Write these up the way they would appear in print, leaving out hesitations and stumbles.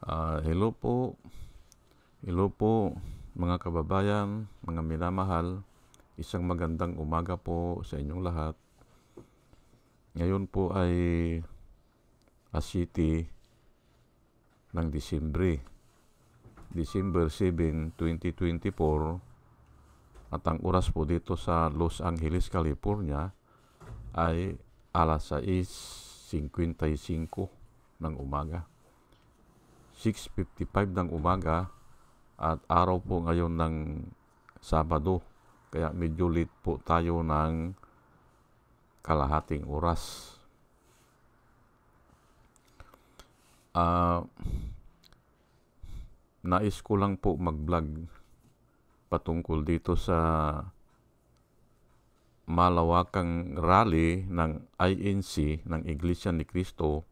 Hello po, hello po mga kababayan, mga minamahal. Isang magandang umaga po sa inyong lahat. Ngayon po ay City ng December 7, 2024 at ang oras po dito sa Los Angeles, California ay alas 6:55 ng umaga. 6:55 ng umaga at araw po ngayon ng Sabado. Kaya medyo late po tayo ng kalahating oras. Nais ko lang po mag-vlog patungkol dito sa malawakang rally ng INC, ng Iglesia ni Cristo,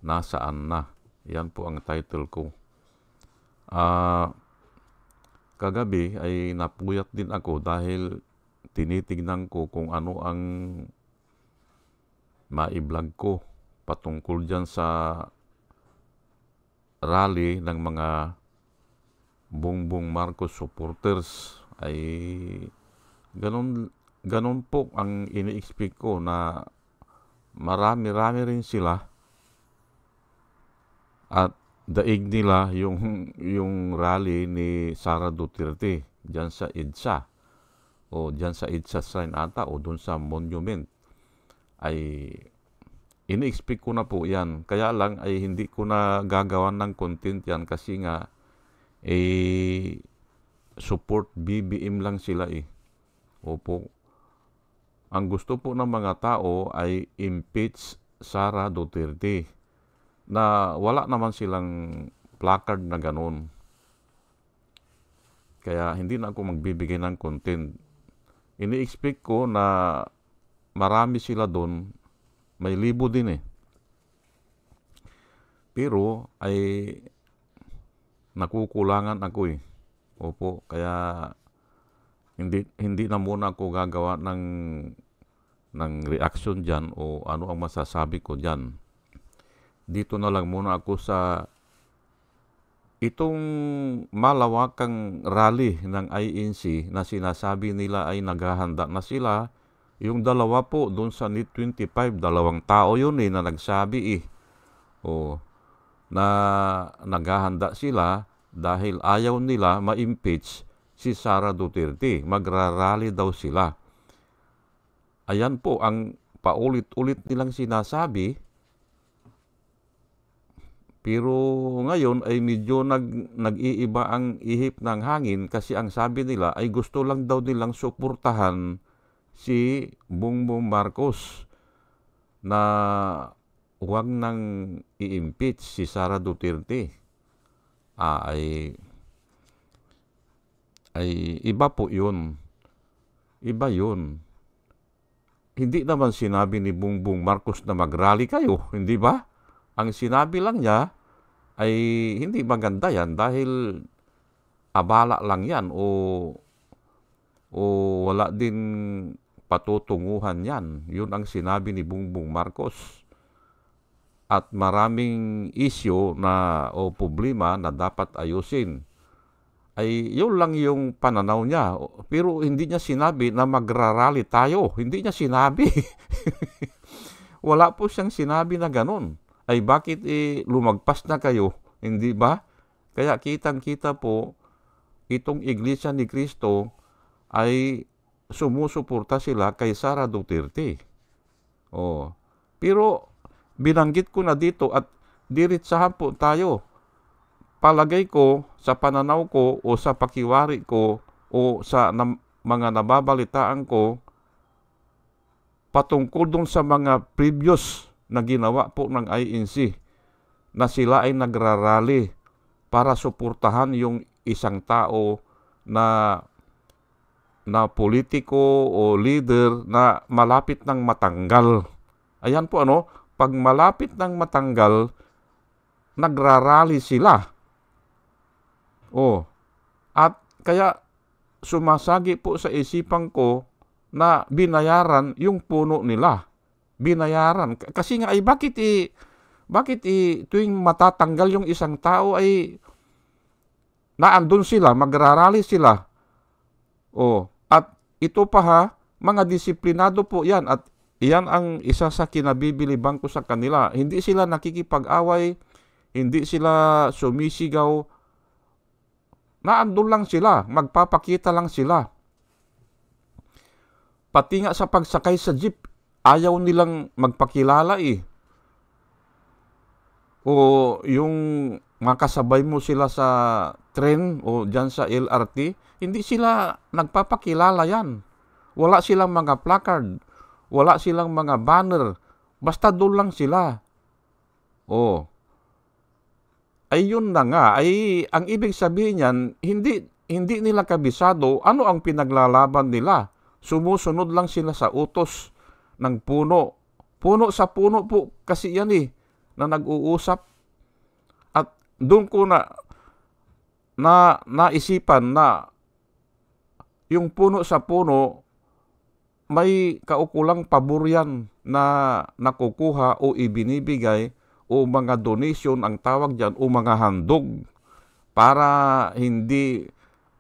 nasaan na? Yan po ang title ko. Kagabi ay napuyat din ako dahil tinitignan ko kung ano ang ma-vlog ko patungkol dyan sa rally ng mga Bongbong Marcos supporters. Ay ganun po ang ini-expect ko na marami-rami rin sila at daig nila yung rally ni Sara Duterte dyan sa EDSA o dyan sa EDSA Shrine ata o dun sa monument. Ay ini-expect ko na po yan. Kaya lang ay hindi ko na gagawan ng content yan kasi nga support BBM lang sila eh. Opo. Ang gusto po ng mga tao ay impeach Sara Duterte na wala naman silang placard na ganun. Kaya hindi na ako magbibigay ng content. Ini-expect ko na marami sila doon. May libo din eh. Pero ay nakukulangan ako eh. Opo, kaya hindi na muna ako gagawa ng reaction dyan o ano ang masasabi ko dyan. Dito na lang muna ako sa itong malawakang rally ng INC na sinasabi nila ay naghahanda na sila. Yung dalawa po doon sa NET 25, dalawang tao yun eh na nagsabi eh. Na naghahanda sila dahil ayaw nila ma-impeach si Sara Duterte. Magrarally daw sila. Ayan po ang paulit-ulit nilang sinasabi. Pero ngayon ay medyo nag-iiba ang ihip ng hangin kasi ang sabi nila ay gusto lang daw nilang suportahan si Bongbong Marcos na huwag nang i-impeach si Sara Duterte. Ay iba po yun. Iba yun. Hindi naman sinabi ni Bongbong Marcos na mag-rally kayo, hindi ba? Ang sinabi lang niya ay hindi maganda yan dahil abala lang yan o wala din patutunguhan yan. Yun ang sinabi ni Bongbong Marcos. At maraming isyu na o problema na dapat ayusin. Ay yun lang yung pananaw niya. Pero hindi niya sinabi na magrarally tayo. Hindi niya sinabi. Wala po siyang sinabi na ganun. Ay bakit lumagpas na kayo? Hindi ba? Kaya kitang-kita po, itong Iglesia ni Cristo ay sumusuporta sila kay Sara Duterte. Pero binanggit ko na dito at diretsahan po tayo. Palagay ko, sa pananaw ko o sa pakiwari ko o sa mga nababalitaan ko patungkol dun sa mga previous na ginawa po ng INC na sila ay nagrarally para suportahan yung isang tao na politiko o leader na malapit ng matanggal. Ayan po pag malapit ng matanggal, nagrarally sila. At kaya sumasagi po sa isipan ko na binayaran yung puno nila. Binayaran. Kasi nga ay bakit Bakit tuwing matatanggal yung isang tao ay naandun sila, magrarally sila. At ito pa ha, mga disiplinado po yan at iyan ang isa sa kinabibilibang ko sa kanila. Hindi sila nakikipag-away, hindi sila sumisigaw, naandun lang sila, magpapakita lang sila. Pati nga sa pagsakay sa jeep, ayaw nilang magpakilala O yung makasabay mo sila sa tren o dyan sa LRT, hindi sila nagpapakilala yan. Wala silang mga placard, wala silang mga banner, basta doon lang sila. Ay yun na nga, ay ang ibig sabihin yan, hindi nila kabisado ano ang pinaglalaban nila. Sumusunod lang sila sa utos ng puno. Puno sa puno po kasi yan na nag-uusap. At doon ko naisipan na yung puno sa puno, may kaukulang pabor yan na nakukuha o ibinibigay o mga donation ang tawag dyan o mga handog para hindi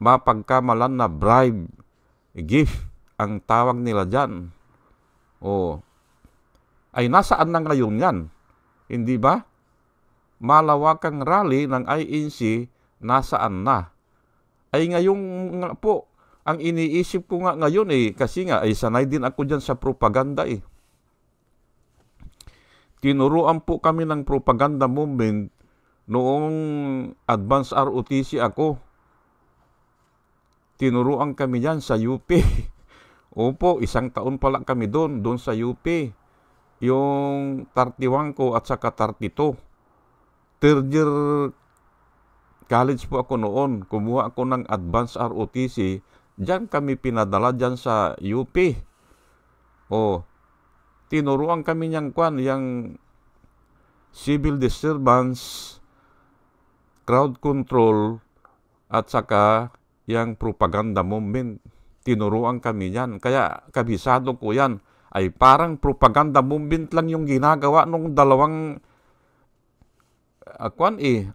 mapagkamalan na bribe, gift ang tawag nila dyan. Ay nasaan na ngayon yan? Hindi ba? Malawakang rally ng INC, nasaan na? Ay ngayong nga po, ang iniisip ko nga ngayon kasi nga ay sanay din ako dyan sa propaganda Tinuruan po kami ng propaganda movement noong advance ROTC ako. Tinuruan kami dyan sa UP. Opo, 1 taon pa lang kami doon sa UP. Yung 31 ko at saka 32. Third year college po ako noon. Kumuha ako ng advance ROTC. Diyan kami pinadala dyan sa UP. Tinuruan kami niyang yung civil disturbance, crowd control, at saka yung propaganda movement. Tinuruan kami yan. Kaya kabisado ko yan. Ay parang propaganda movement lang yung ginagawa nung dalawang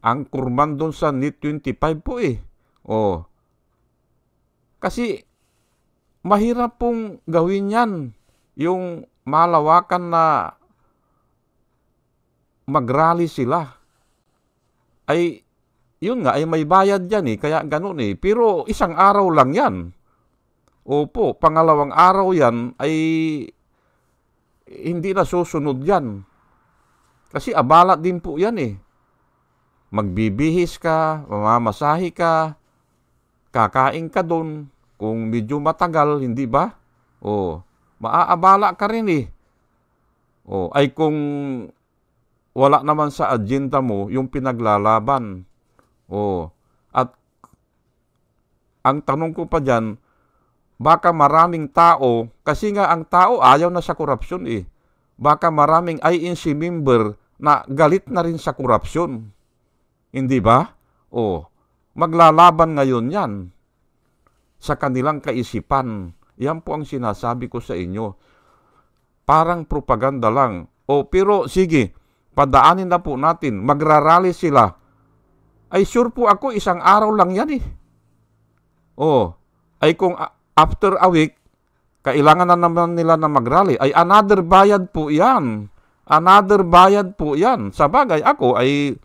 anchorman doon sa NET 25 po Kasi mahirap pong gawin yan. Yung malawakan na mag-rally sila. Ay, yun nga, ay may bayad yan kaya ganun Pero 1 araw lang yan. Opo, pangalawang araw yan ay hindi na susunod yan. Kasi abala din po yan Magbibihis ka, mamamasahi ka, kakain ka doon. Kung medyo matagal, hindi ba? Maaabala ka rin ay kung wala naman sa agenda mo yung pinaglalaban. At ang tanong ko pa dyan, baka maraming tao, kasi nga ang tao ayaw na sa korupsyon Baka maraming INC member na galit na rin sa korupsyon. Hindi ba? Maglalaban ngayon yan sa kanilang kaisipan. Yan po ang sinasabi ko sa inyo. Parang propaganda lang. Pero sige, padaanin na po natin. Magrarally sila. Ay sure po ako 1 araw lang yan Ay kung after a week, kailangan na naman nila na mag-rally, ay another bayad po yan. Another bayad po yan. Sa bagay, ako ay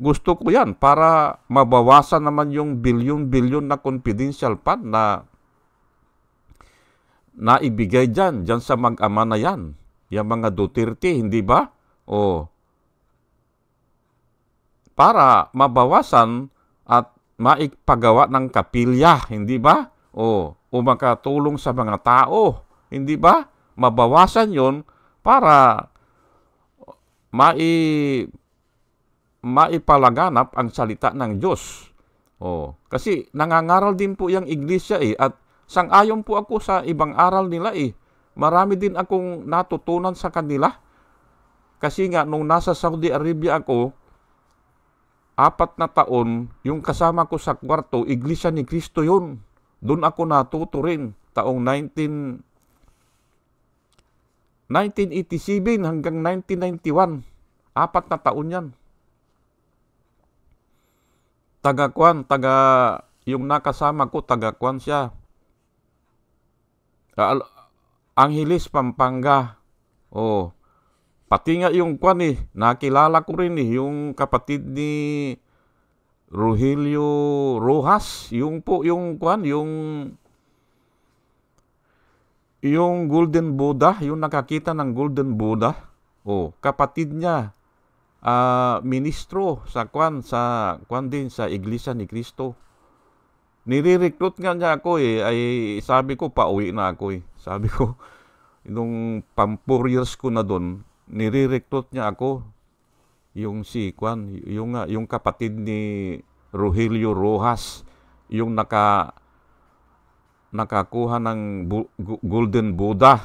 gusto ko yan para mabawasan naman yung bilyon-bilyon na confidential fund na naibigay dyan sa mag-ama na yan. Yung mga Duterte, hindi ba? Para mabawasan at maipagawa ng kapilya, hindi ba? O makatulong sa mga tao, hindi ba? Mabawasan yon para maipalaganap ang salita ng Diyos. Kasi nangangaral din po yung iglesia at sang-ayon po ako sa ibang aral nila Marami din akong natutunan sa kanila. Kasi nga nung nasa Saudi Arabia ako, 4 na taon, yung kasama ko sa kwarto, Iglesia ni Cristo yun. Doon ako natuto rin, taong 1987 hanggang 1991. 4 na taon yan. Yung nakasama ko, taga-kwan siya. Angeles, Pampanga. Oh, pati nga yung kwan nakilala ko rin yung kapatid ni Rogelio Rojas, yung kwan, yung Golden Buddha, yung nakakita ng Golden Buddha. Oh, kapatid niya, ministro sa din sa Iglesia ni Cristo. Nire-recruit nga niya ako ay sabi ko pauwi na ako Sabi ko, nung 4 years ko na doon, nire-recruit niya ako. Yung yung kapatid ni Rogelio Rojas, yung nakakuha ng Golden Buddha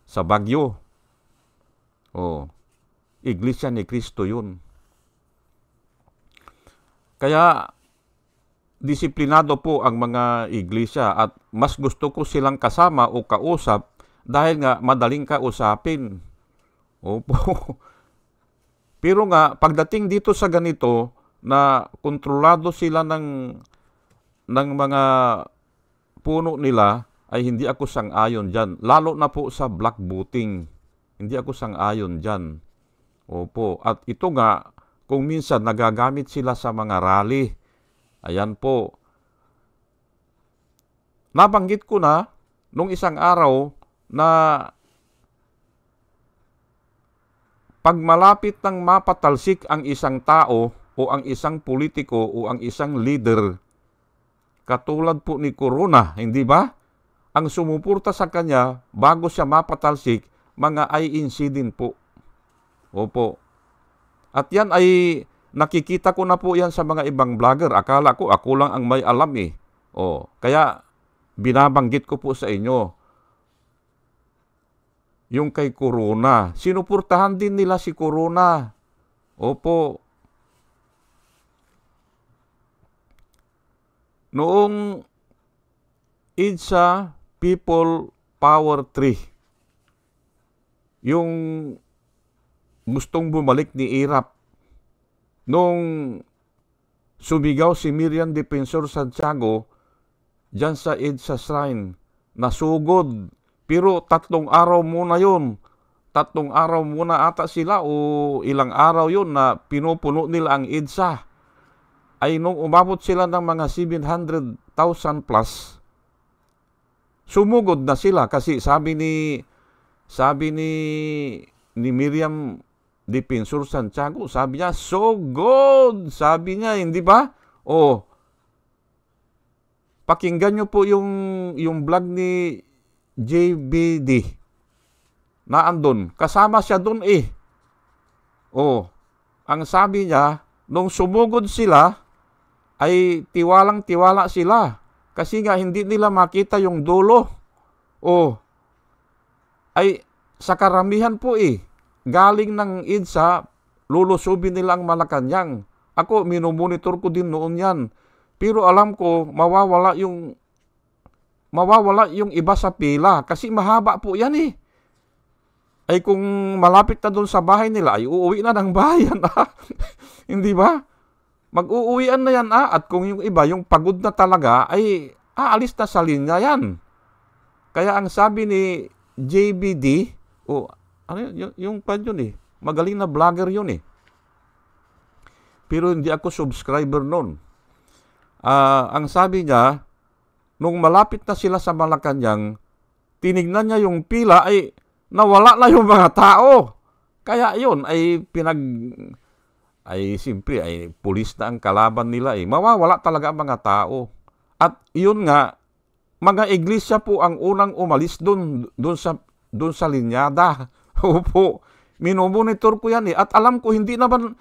sa Baguio. Oh, Iglesia ni Cristo yun. Kaya, disiplinado po ang mga iglesia at mas gusto ko silang kasama o kausap dahil nga madaling kausapin. Opo. Pero nga, pagdating dito sa ganito, na kontrolado sila ng mga puno nila, ay hindi ako sang-ayon dyan. Lalo na po sa black voting. Hindi ako sang-ayon dyan. Opo. At ito nga, kung minsan nagagamit sila sa mga rally. Ayan po. Nabanggit ko na nung isang araw na pag malapit ng mapatalsik ang isang tao o ang isang politiko o ang isang leader, katulad po ni Corona, hindi ba? Ang sumuporta sa kanya bago siya mapatalsik, mga eye incident po. Opo. At yan ay nakikita ko na po yan sa mga ibang vlogger. Akala ko ako lang ang may alam kaya binabanggit ko po sa inyo. Yung kay Corona, sinuportahan din nila si Corona. Opo. Noong EDSA People Power 3, yung gustong bumalik ni Irap, nung sumigaw si Miriam Defensor Santiago dyan sa EDSA Shrine, nasugod. Pero 3 araw muna yun. 3 araw muna ata sila o ilang araw yun na pinupuno nila ang EDSA. Ay nung umabot sila ng mga 700,000 plus, sumugod na sila kasi sabi ni Miriam Defensor Santiago, sabi niya, so good! Sabi niya, hindi ba? Pakinggan niyo po yung vlog ni JBD na andun. Kasama siya dun ang sabi niya, nung sumugod sila, ay tiwalang-tiwala sila. Kasi nga, hindi nila makita yung dulo. Ay, sa karamihan po galing ng EDSA, lulusubin nila ang Malacanang. Ako, minomonitor ko din noon yan. Pero alam ko, mawawala yung iba sa pila. Kasi mahaba po yan Ay kung malapit na doon sa bahay nila, ay uuwi na ng bayan Hindi ba? Mag-uuwian na yan At kung yung iba, yung pagod na talaga, ay aalis na sa linya yan. Kaya ang sabi ni JBD, yung pan yun magaling na vlogger yun Pero hindi ako subscriber nun. Ang sabi niya, nung malapit na sila sa Malacanang, tinignan niya yung pila, ay nawala na yung mga tao. Kaya yun, siyempre, pulis na ang kalaban nila Mawawala talaga ang mga tao. At yun nga, mga iglesia po ang unang umalis doon sa linyada. Opo, minomonitor ko yan At alam ko, hindi naman,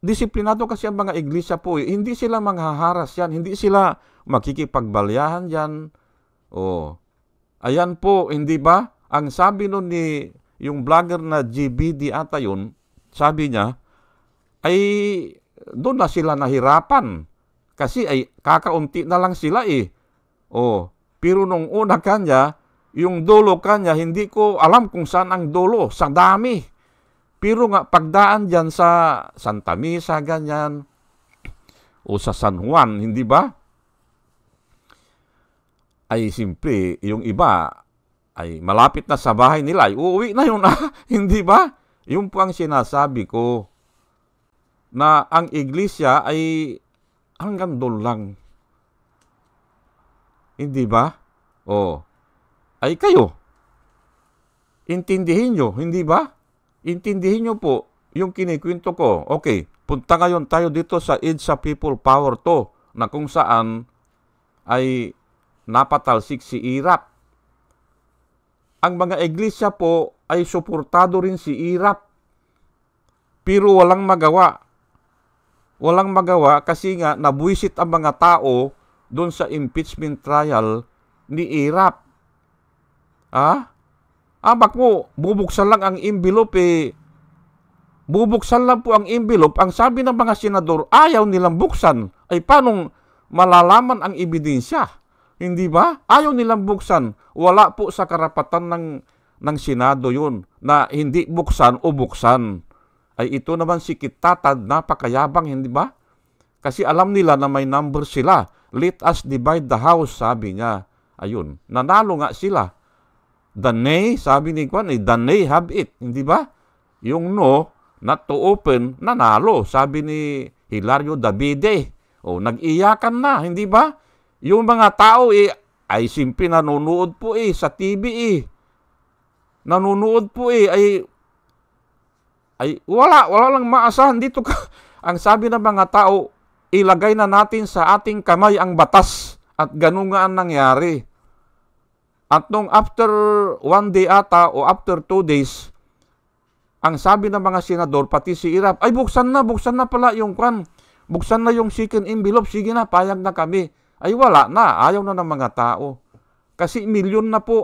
disiplinado kasi ang mga iglesia po Hindi sila manghaharas yan. Hindi sila makikipagbalyahan yan. Ayan po, hindi ba? Ang sabi nun yung vlogger na GBD ata yun, sabi niya, ay doon na sila nahirapan. Kasi ay kakaunti na lang sila Pero nung una kanya, yung dulo kanya, hindi ko alam kung saan ang dulo. Sa dami. Pero nga, pagdaan dyan sa Santa Misa, ganyan, o sa San Juan, hindi ba? Ay simple, yung iba ay malapit na sa bahay nila, ay uuwi na yun, hindi ba? Yung po ang sinasabi ko, na ang iglesia ay hanggang doon lang. Hindi ba? O, ay kayo, intindihin nyo, hindi ba? Intindihin nyo po yung kinikwento ko. Okay, punta ngayon tayo dito sa EDSA People Power to, na kung saan ay napatalsik si Irap. Ang mga iglesia po ay suportado rin si Irap. Pero walang magawa. Walang magawa kasi nga nabuwisit ang mga tao doon sa impeachment trial ni Irap. Bak mo, bubuksan lang ang envelope eh. Bubuksan lang po ang envelope. Ang sabi ng mga senador, ayaw nilang buksan. Ay paanong malalaman ang ebidensya? Hindi ba? Ayaw nilang buksan. Wala po sa karapatan ng Senado yun na hindi buksan o buksan. Ay ito naman si Kitatad, napakayabang, hindi ba? Kasi alam nila na may number sila. Let us divide the house, sabi niya. Ayun, nanalo nga sila. The nay, sabi ni Juan, the nay have it, hindi ba? Yung no, not to open, nanalo, sabi ni Hilario Davide. O, nag-iyakan na, hindi ba? Yung mga tao ay simple nanonood po sa TV Nanonood po ay wala lang maasahan dito. Ang sabi ng mga tao, ilagay na natin sa ating kamay ang batas at ganun nga ang nangyari. At nung after 1 day ata o after 2 days, ang sabi ng mga senador, pati si Irap, ay buksan na pala yung kwan. Buksan na yung second envelope, sige na, payag na kami. Ay wala na, ayaw na ng mga tao. Kasi milyon na po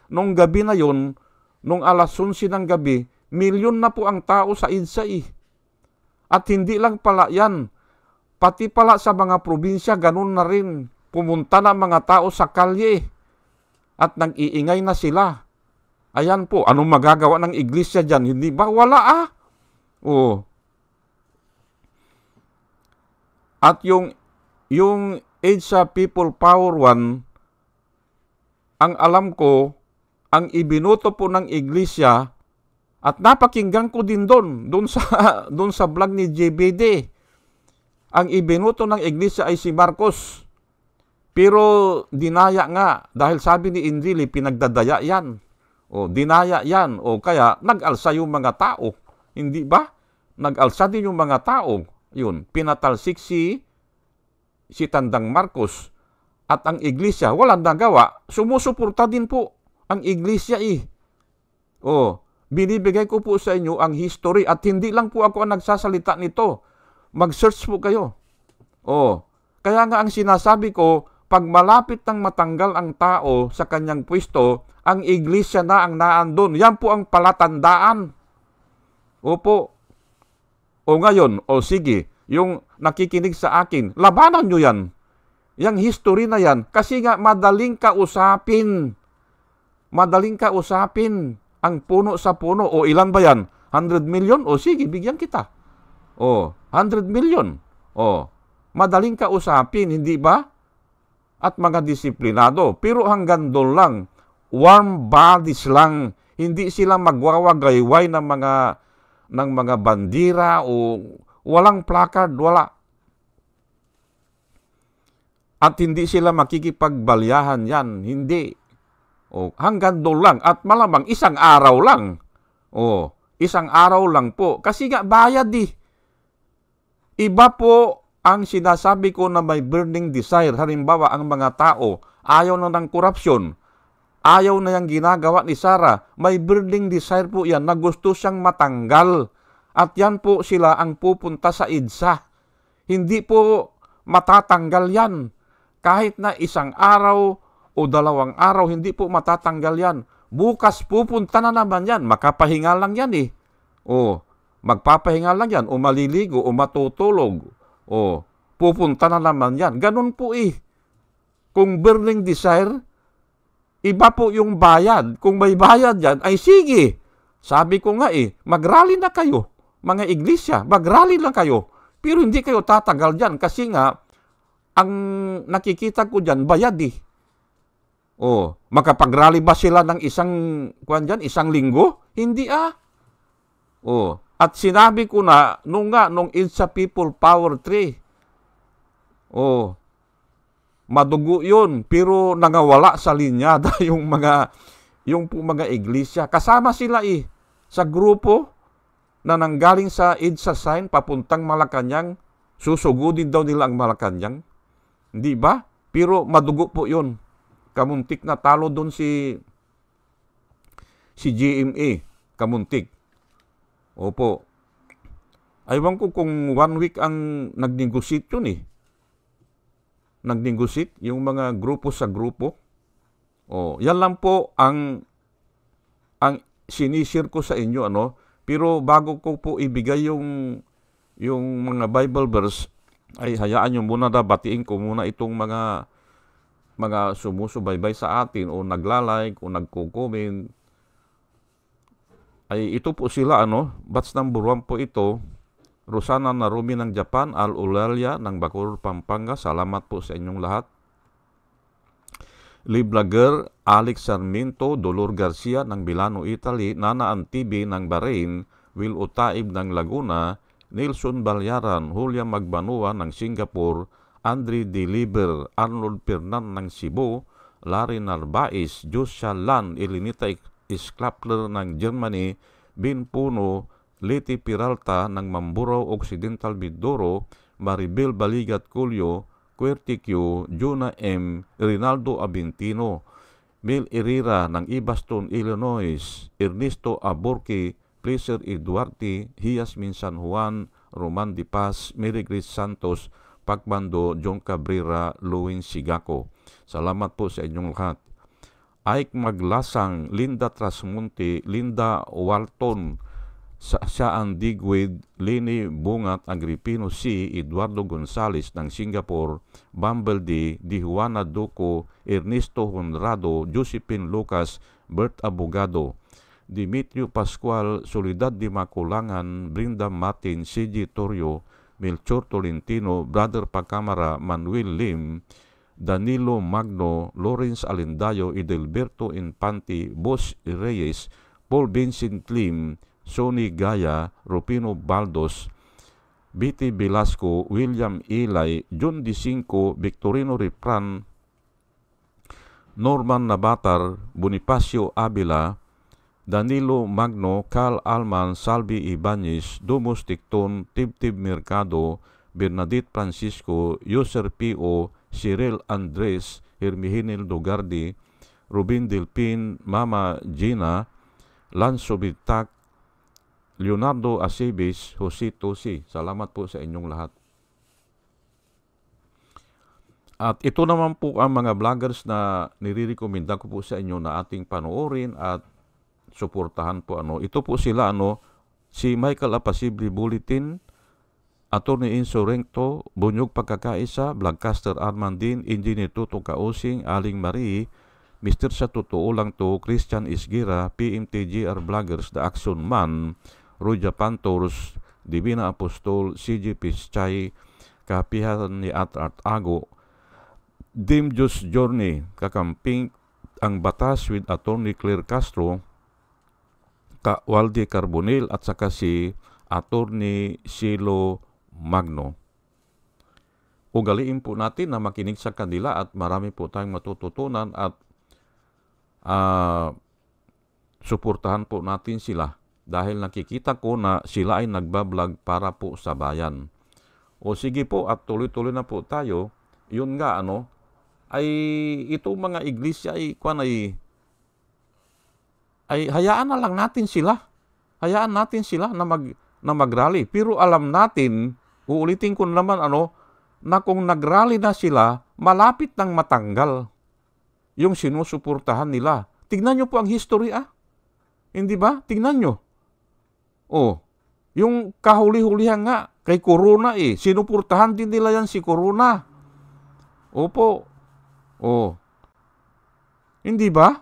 nung gabi na yon, nung alas 11 ng gabi, milyon na po ang tao sa EDSA At hindi lang pala yan, pati pala sa mga probinsya, ganun na rin. Pumunta na mga tao sa kalye at nag-iingay na sila. Ayan po, anong magagawa ng iglesia dyan? Hindi ba? Wala At yung EDSA People Power 1, ang alam ko, ang ibinuto po ng iglesia, at napakinggan ko din doon sa vlog ni JBD, ang ibinuto ng iglesia ay si Marcos. Pero dinaya nga, dahil sabi ni Indili, pinagdadaya yan. Dinaya yan. Kaya nag-alsa yung mga tao. Hindi ba? Nag-alsa din yung mga tao. Yun, pinatalsik si Tandang Marcos. At ang iglesia, walang nagawa. Sumusuporta din po ang iglesia binibigay ko po sa inyo ang history at hindi lang po ako ang nagsasalita nito. Mag-search po kayo. Kaya nga ang sinasabi ko, pag malapit nang matanggal ang tao sa kanyang pwesto, ang iglesia na ang naandun. Yan po ang palatandaan. Opo. Ngayon, sige, yung nakikinig sa akin, labanan nyo yan. Yang history na yan. Kasi nga, madaling kausapin. Madaling kausapin ang puno sa puno. Ilan ba yan? 100 million? Sige, bigyan kita. 100 million. Madaling kausapin, hindi ba? At mga disiplinado. Pero hanggang doon lang, warm bodies lang. Hindi sila magwawagayway ng mga bandira o walang placard, wala. At hindi sila makikipagbalyahan yan. Hindi. Hanggang doon lang. At malamang isang araw lang. Isang araw lang po. Kasi nga bayad Iba po ang sinasabi ko na may burning desire. Halimbawa, ang mga tao ayaw na ng korupsyon. Ayaw na yung ginagawa ni Sarah. May burning desire po yan na gusto siyang matanggal. At yan po sila ang pupunta sa EDSA. Hindi po matatanggal yan. Kahit na isang araw o 2 araw, hindi po matatanggal yan. Bukas pupunta na naman yan. Makapahinga lang yan magpapahinga lang yan o maliligo o matutulog. Pupunta na naman yan. Ganun po Kung burning desire, iba po yung bayad. Kung may bayad yan, ay sige. Sabi ko nga mag-rally na kayo. Mga iglesia, mag-rally lang kayo. Pero hindi kayo tatagal dyan kasi nga, ang nakikita ko dyan, bayad makapag-rally ba sila ng isang linggo? Hindi At sinabi ko na, nung EDSA People Power 3, madugo yun, pero nangawala sa linyada yung mga iglesia. Kasama sila sa grupo na nanggaling sa EDSA sign papuntang Malacanang, susugudin daw nila ang Malacanang. Hindi ba? Pero madugo po yun. Kamuntik na talo doon si GMA. Kamuntik. Opo. Aywan ko kung 1 week ang nag-negotiate yun Nag-negotiate yung mga grupo sa grupo. Yan lang po ang sinishare ko sa inyo, Pero bago ko po ibigay yung mga Bible verse, ay hayaan nyo muna batiin ko muna itong mga sumusubaybay sa atin o nagla-like o nagko-comment. Ay ito po sila, batch number 1 po ito. Rosana Narumi ng Japan, Al Ulalia ng Bacoor, Pampanga. Salamat po sa inyong lahat. Lee Blagger, Alex Sarmiento, Dolor Garcia ng Milano, Italy, Nana Antibi ng Bahrain, Will Utaib ng Laguna, Nelson Balyaran, Julia Magbanua ng Singapore, Andre Deliver, Arnold Pernan ng Cebu, Larry Narvaez, Joshua Lan, Elinita Isklapler ng Germany, Bin Puno, Leti Peralta ng Mamburao Occidental Mindoro, Maribel Baligat Culio, Quertiquio, Juna M, Rinaldo Abintino, Mel Herrera ng Ibaston, Illinois, Ernesto Aborque, Placer Eduarte, Hiasmin San Juan, Roman Di Paz, Mary Grace Santos, Pacbando, John Cabrera, Luwin Sigaco. Salamat po sa inyong lahat. Ike Maglasang, Linda Trasmonte, Linda Walton, Sasha Andigwid, Lini Bungat, Agripino C, Eduardo Gonzales ng Singapore, Bumble D, Juana Duco, Ernesto Honrado, Josephine Lucas, Bert Abogado, Dimitrio Pascual, Soledad Di Maculangan, Brinda Martin, CG Torrio, Melchor Tolentino, Brother Pacamara, Manuel Lim, Danilo Magno, Lawrence Alendayo, Edelberto Infante, Boss Reyes, Paul Vincent Lim, Sonny Gaya, Rupino Baldos, B.T. Velasco, William Ilay, John Dicinco, Victorino Ripran, Norman Nabatar, Bonifacio Avila, Danilo Magno, Carl Alman, Salvi Ibanez, Dumus Ticton, Tibtib Mercado, Bernadette Francisco, Yoser P.O., Cyril Andres, Hermihinil Dogardi, Rubin Delpin, Mama Gina, Lanzo Bitak, Leonardo Acebes, Jose Tosi. Salamat po sa inyong lahat. At ito naman po ang mga vloggers na nire-recommenda ko po sa inyo na ating panoorin at suportahan po. Ito po sila, si Michael Apasible Bulletin, Attorney Inso Rengto, Bunyog Pagkakaisa, Vlogcaster Armandin, Engineer Tuto Kausing, Aling Marie, Mr. Sa Totoo Lang To, Christian Isgira, PMTGR Vloggers, The Action Man, Roja Pantors, Divina Apostol, CG Pischay, Kapihan ni Art Ago, Dim Diyos Journey, Kakamping ang Batas with Attorney Claire Castro, Ka Walde Carbonel at saka si Attorney Silo Magno. Ugaliin po natin na makinig sa kanila at marami po tayong matututunan at suportahan po natin sila dahil nakikita ko na sila ay nagbablog para po sa bayan. O sige po at tuloy-tuloy na po tayo. Yun nga ay itong mga iglesia ay hayaan na lang natin sila. Hayaan natin sila na mag-rally. Pero alam natin, uulitin ko naman na kung nag-rally na sila, malapit nang matanggal yung sinusuportahan nila. Tignan nyo po ang history Hindi ba? Tignan nyo. Yung kahuli-hulihan nga kay Corona sinuportahan din nila yan si Corona. Opo. Hindi ba?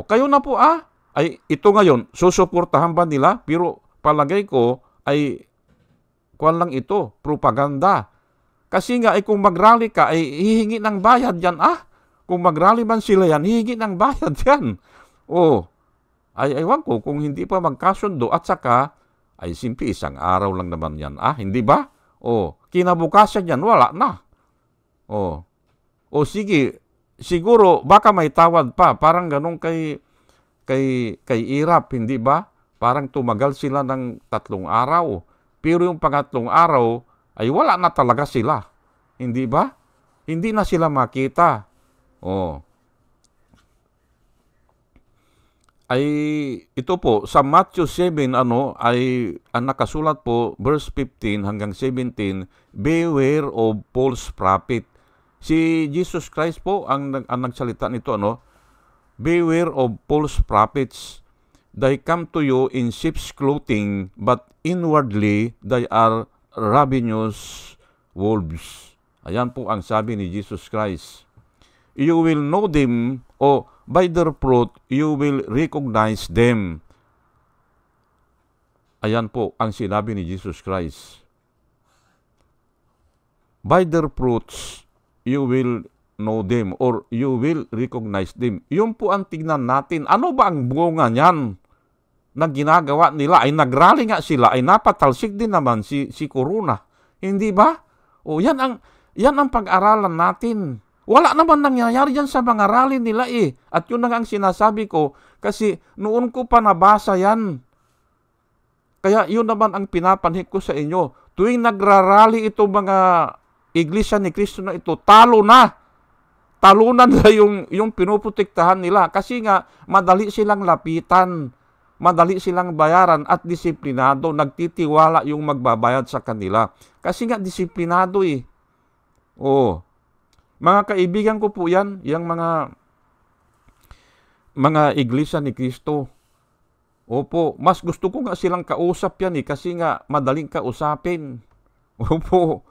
Kayo na po ay ito ngayon, susuportahan ba nila? Pero palagay ko ay kuwan lang ito, propaganda. Kasi nga ay kung mag-rally ka, ay hihingi ng bayad yan. Kung mag-rally man sila yan, hihingi ng bayad yan. Ay ewan ko kung hindi pa magkasundo at saka ay simple isang araw lang naman yan. Hindi ba? Kinabukasan yan, wala na. Sige, siguro baka may tawad pa, parang ganun kay Irap, hindi ba? Parang tumagal sila ng 3 araw. Pero yung pangatlong araw ay wala na talaga sila. Hindi ba? Hindi na sila makita. Ay ito po sa Matthew 7 ay ang nakasulat po verse 15 hanggang 17, beware of false prophet. Si Jesus Christ po ang nagsalita nito, beware of false prophets. They come to you in sheep's clothing, but inwardly they are ravenous wolves. Ayan po ang sabi ni Jesus Christ. You will know them, by their fruit, you will recognize them. Ayan po ang sinabi ni Jesus Christ. By their fruits, you will know them or you will recognize them. Yun po ang tignan natin. Ano ba ang bunga niyan na ginagawa nila? Ay nagrally nga sila, ay napatalsik din naman si Corona. Hindi ba? Yan ang pag-aralan natin. Wala naman nangyayari yan sa mga rally nila At yun na ang sinasabi ko kasi noon ko pa nabasa yan. Kaya yun naman ang pinapanhik ko sa inyo. Tuwing nagrarally ito mga Iglesia ni Cristo na ito, talunan nila yung pinuprotektahan nila. Kasi nga, madali silang lapitan, madali silang bayaran at disiplinado. Nagtitiwala yung magbabayad sa kanila. Kasi nga, disiplinado Mga kaibigan ko po yan, yung mga Iglesia ni Cristo. Opo, mas gusto ko nga silang kausap yan kasi nga madaling kausapin. Opo.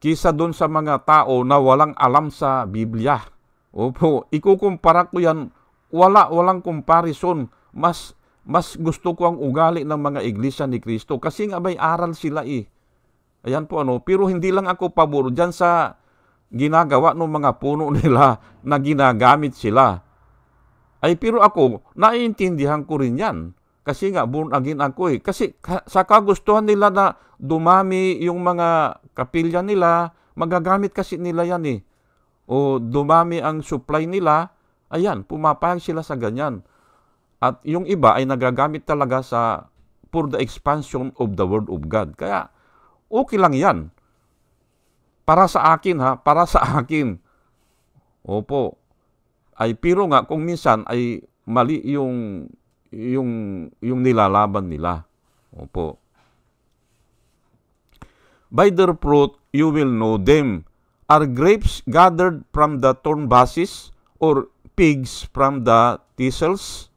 Kisa doon sa mga tao na walang alam sa Biblia. Opo, ikukumpara ko yan, walang comparison. Mas gusto ko ang ugali ng mga Iglesia ni Cristo kasi nga may aral sila Ayan po pero hindi lang ako pabor dyan sa ginagawa ng mga puno nila na ginagamit sila. Ay pero ako, naiintindihan ko rin yan. Kasi nga, born again ako Kasi sa kagustuhan nila na dumami yung mga kapilya nila, magagamit kasi nila yan O dumami ang supply nila, ayan, pumapayag sila sa ganyan. At yung iba ay nagagamit talaga for the expansion of the Word of God. Kaya, okay lang yan. Para sa akin para sa akin. Opo. Ay pero nga kung minsan ay mali yung nilalaban nila. Opo. By their fruit you will know them. Are grapes gathered from the thorn bushes or figs from the thistles?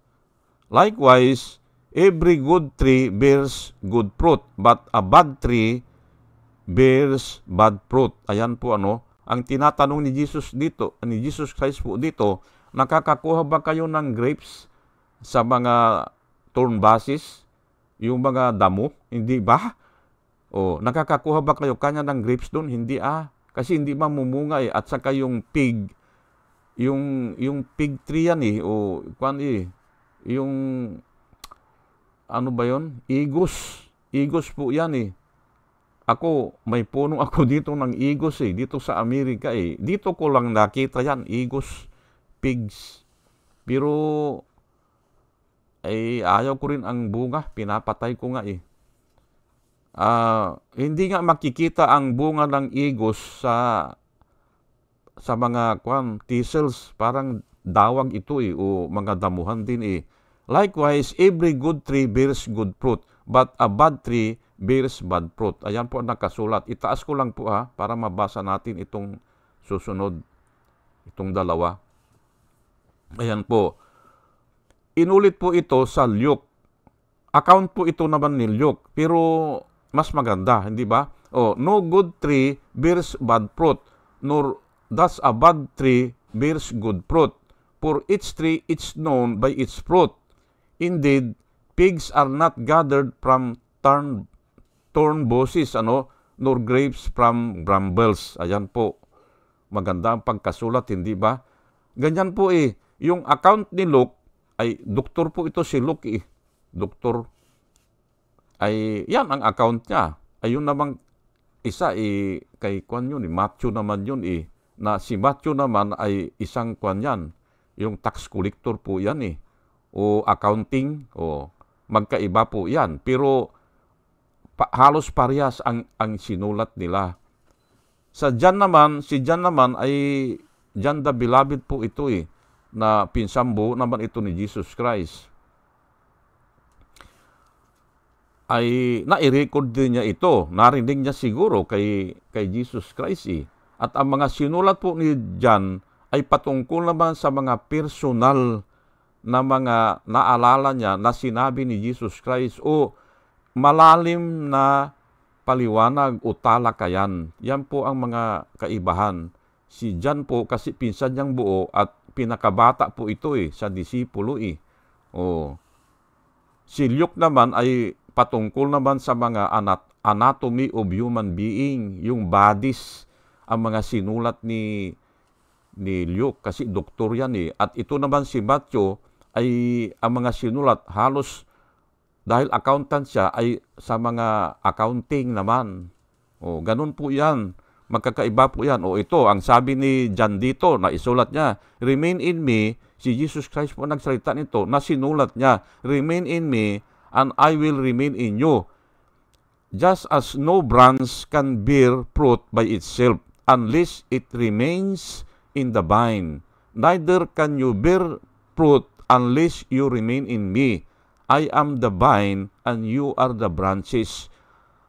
Likewise, every good tree bears good fruit, but a bad tree bears bad fruit. Ayan po ang tinatanong ni Jesus Christ po dito, nakakakuha ba kayo ng grapes sa mga thorn bushes, yung mga damo? Hindi ba? Nakakakuha ba kayo kanya ng grapes doon? Hindi kasi hindi mamumunga at saka yung fig tree yan yung ano ba yon? Igos po yan Ako, may puno ako dito ng igos dito sa Amerika Dito ko lang nakita yan, igos, pigs. Pero, ayaw ko rin ang bunga, pinapatay ko nga hindi nga makikita ang bunga ng igos sa mga thistles, parang dawag ito o mga damuhan din Likewise, every good tree bears good fruit, but a bad tree bears bad fruit. Ayan po ang nakasulat. Itaas ko lang po para mabasa natin itong susunod, itong dalawa. Ayan po. Inulit po ito sa Luke. Account po ito naman ni Luke, pero mas maganda, hindi ba? No good tree bears bad fruit, nor does a bad tree bears good fruit. For each tree is known by its fruit. Indeed, pigs are not gathered from thorn bushes, nor grapes from brambles. Ayan po. Maganda ang pagkasulat, hindi ba? Ganyan po yung account ni Luke, ay doktor po ito si Luke Doktor. Ay, yan ang account niya. Ayun namang isa kay Kwan yun, Matthew naman yun na si Matthew naman ay isang Kwan yan. Yung tax collector po yan o accounting, magkaiba po yan. Pero halos parehas ang sinulat nila. Si John naman ay John the Beloved po ito na pinsambo naman ito ni Jesus Christ. Ay nai-record din niya ito. Narinig niya siguro kay Jesus Christ At ang mga sinulat po ni John ay patungkol naman sa mga personal na mga naalala niya na sinabi ni Jesus Christ o malalim na paliwanag o talakayan. Yan po ang mga kaibahan. Si John po kasi pinsan niyang buo at pinakabata po ito sa disipulo Si Luke naman ay patungkol naman sa mga anatomy of human being, yung bodies, ang mga sinulat ni Luke kasi doktor yan At ito naman si Matthew ay ang mga sinulat halos dahil accountant siya ay sa mga accounting naman. Ganun po yan. Magkakaiba po yan. Ito, ang sabi ni John dito na isulat niya, remain in me, si Jesus Christ po nagsalita nito na sinulat niya, remain in me and I will remain in you. Just as no branch can bear fruit by itself unless it remains in the vine, neither can you bear fruit unless you remain in me. I am the vine and you are the branches.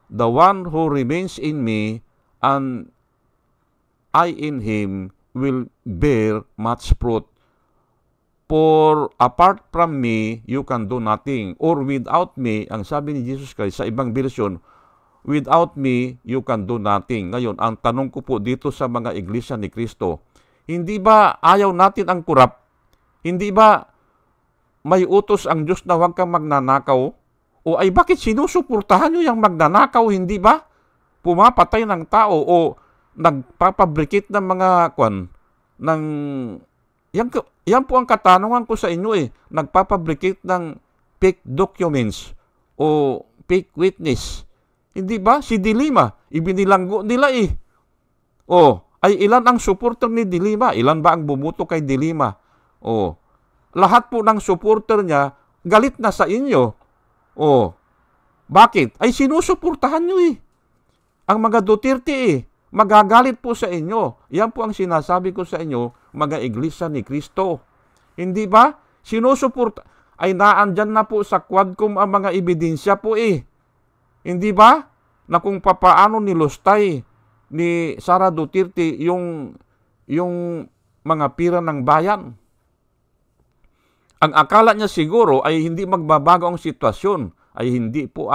The one who remains in me and I in him will bear much fruit. For apart from me, you can do nothing. Or without me, ang sabi ni Jesus Christ sa ibang version, without me, you can do nothing. Ngayon, ang tanong ko po dito sa mga iglesia ni Kristo, hindi ba ayaw natin ang kurap? Hindi ba may utos ang Diyos na huwag kang magnanakaw? O ay bakit sinusuportahan nyo yung magnanakaw, hindi ba? Pumapatay ng tao o nagpapabricate ng mga yan po ang katanungan ko sa inyo Nagpapabricate ng fake documents o fake witness. Hindi ba? Si Dilima, ibinilanggo nila ay ilan ang supporter ni Dilima? Ilan ba ang bumuto kay Dilima? Lahat po ng supporter niya, galit na sa inyo. Bakit? Ay sinusuportahan nyo Ang mga Duterte magagalit po sa inyo. Yan po ang sinasabi ko sa inyo, mga iglesia ni Kristo. Hindi ba? Sinusuporta. Ay naandyan na po sa Quadcom ang mga ebidensya po Hindi ba? Na kung papaano nilustay ni Sara Duterte yung mga pira ng bayan. Ang akala niya siguro ay hindi magbabago ang sitwasyon. Ay hindi po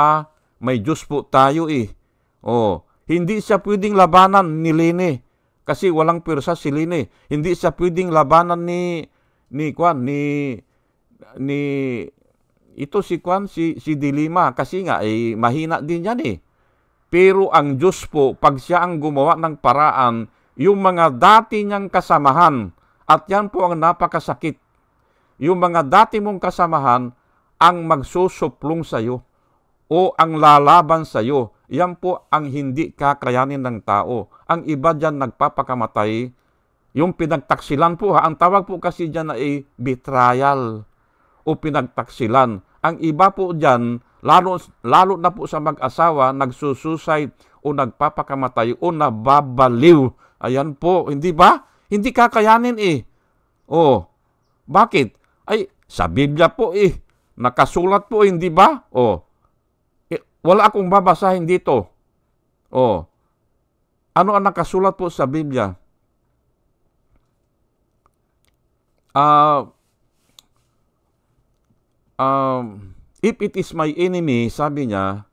may Diyos po tayo Hindi siya pwedeng labanan ni Lene kasi walang pwersa si Lene. Hindi siya pwedeng labanan ni si Dilima kasi nga mahina din yan Pero ang Diyos po, pag siya ang gumawa ng paraan, yung mga dati niyang kasamahan, at yan po ang napakasakit, yung mga dati mong kasamahan ang magsusuplong sa iyo o ang lalaban sa iyo. Yan po ang hindi kakayanin ng tao. Ang iba dyan nagpapakamatay, yung pinagtaksilan po ang tawag po kasi dyan ay betrayal o pinagtaksilan. Ang iba po dyan, lalo na po sa mag-asawa, nagsusuicide o nagpapakamatay o nababaliw. Ayan po, hindi ba? Hindi kakayanin bakit? Ay, sa Biblia po nakasulat po, hindi ba? Wala akong babasahin dito. Ano ang nakasulat po sa Biblia? If it is my enemy, sabi niya,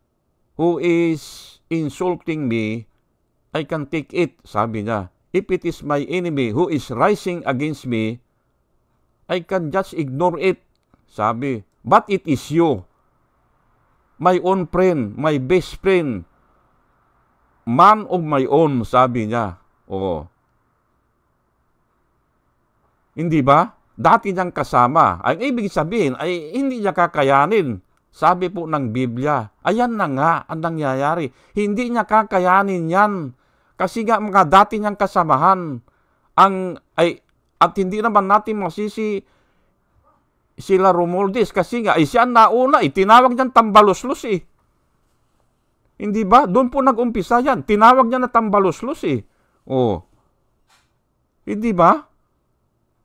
who is insulting me, I can take it, sabi niya. If it is my enemy who is rising against me, I can just ignore it. Sabi, but it is you, my own friend, my best friend, man of my own, sabi niya. Oo. Hindi ba? Dati niyang kasama. Ang ibig sabihin ay hindi niya kakayanin. Sabi po ng Biblia, ayan na nga ang nangyayari. Hindi niya kakayanin yan. Kasi nga mga dati niyang kasamahan at hindi naman natin masisi sila Romualdez kasi nga siya nauna, tinawag niyang tambaluslos eh. Hindi ba? Doon po nag-umpisa yan. Tinawag niya na tambaluslos eh. Oh. Hindi ba?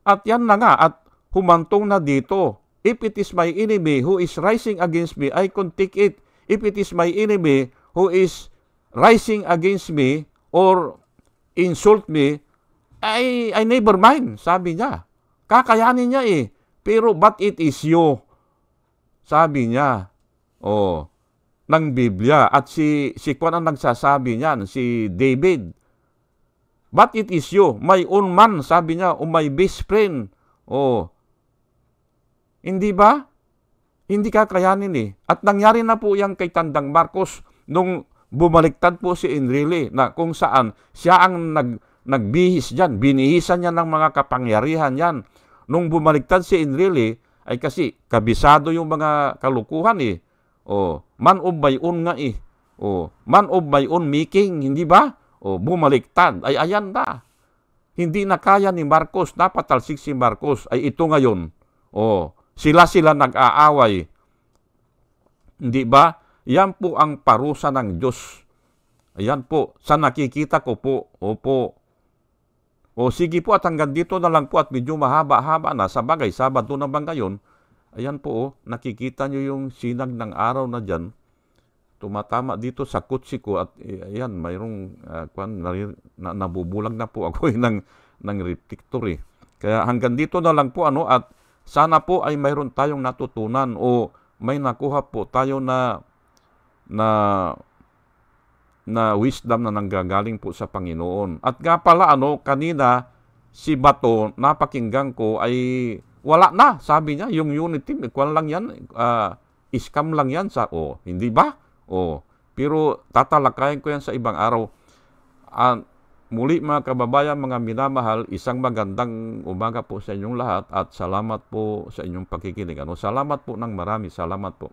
At yan na nga, at humantong na dito. If it is my enemy who is rising against me, I can take it. If it is my enemy who is rising against me or insult me, I never mind, sabi niya. Kakayanin niya eh. Pero but it is you, sabi niya. Oh, ng Biblia. At si Kwan ang nagsasabi niyan, si David. But it is you, my own man, sabi niya, o my best friend. Oh, hindi ba? Hindi kakayanin eh. At nangyari na po yan kay Tandang Marcos nung bumaliktad po si Enrile na kung saan siya ang nagbihis dyan. Binihisan niya ng mga kapangyarihan yan. Nung bumaliktad si Enrile ay kasi kabisado yung mga kalukuhan eh. Oh, man of my own nga eh. Oh, man of my own making, hindi ba? Oh, bumaliktad. Ay ayan na. Hindi na kaya ni Marcos, napatalsik si Marcos. Ay ito ngayon. Oh, sila nag-aaway. Hindi ba? Yan po ang parusa ng Diyos. Ayan po, sa nakikita ko po. Opo. O sige po at hanggang dito na lang po at medyo mahaba-haba na. Sa bagay, Sabado naman ngayon. Ayan po, nakikita nyo yung sinag ng araw na dyan. Tumatama dito sa kutsi ko at ayan, mayroong nabubulag na po ako ng reflector eh. Kaya hanggang dito na lang po at sana po ay mayroon tayong natutunan o may nakuha po tayo na wisdom na nanggagaling po sa Panginoon. At nga pala kanina si Bato, napakinggan ko ay wala na, sabi niya, yung unity, kwan lang yan, scam lang yan hindi ba? Pero tatalakayin ko yan sa ibang araw. Muli mga kababayan, mga minamahal, isang magandang umaga po sa inyong lahat at salamat po sa inyong pakikinig. Salamat po ng marami, salamat po.